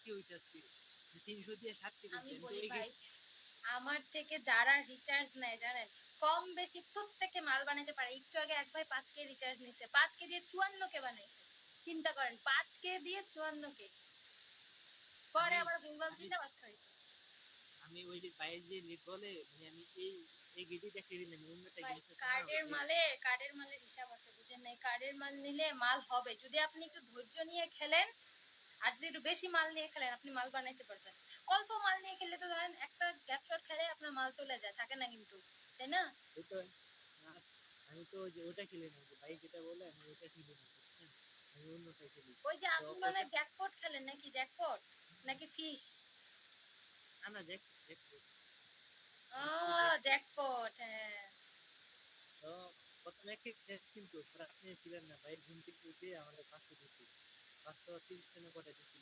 7টি হইছে আজকে। 300 দিয়ে 7টি করছি। আমি আমি তো বলি এই ভাই, আমার থেকে যারা রিচার্জ নেয় জানেন, কম বেশি প্রত্যেকে মাল বানাইতে পারে। একটু আগে এক ভাই 5K রিচার্জ নিছে, 5K দিয়ে 54K বানাইছে। চিন্তা করেন, 5K দিয়ে 54K। পরে আমি আবার ভুলভাল আমি দুইটা বাস খাইছে। আমি ওই যে বাইরে যে নেট বলে মানে আমি এই গেটে দেখে দিলাম অন্য একটা ভাই গেমস আছে না ওই যে কার্ডের মালের হিসাব আছে, বুঝেন নাই? কার্ডের মাল নিলে মাল হবে, যদি আপনি একটু ধৈর্য নিয়ে খেলেন। আর যদি একটু বেশি মাল নিয়ে খেলেন, আপনি মাল বানাইতে পারবেন। অল্প মাল নিয়ে খেললে তো ধরেন একটা গ্যাপ শট খেলে আপনার মাল চলে যায়, থাকে না কিন্তু, তাই না? ওই তো আমি তো যে ওটা খেলি না যে বাইক যেটা বলে আমি ওটা খেলি না বুঝছেন আমি অন্যটা খেলি ওই যে তো ওর আন্দোলনের কাছে জ্যাকপট খেলেন নাকি? জ্যাকপট নাকি ফিশ? না না জ্যাক জ্যাক ও, আমার তো জ্যাক জ্যাকপট, হ্যাঁ। তো প্রথমে এক এক শেষ কিন্তু আপনি ছিলেন না ভাই ঘুম থেকে উঠে আমাদের 500 দিছি 530 টাকা করে দিছি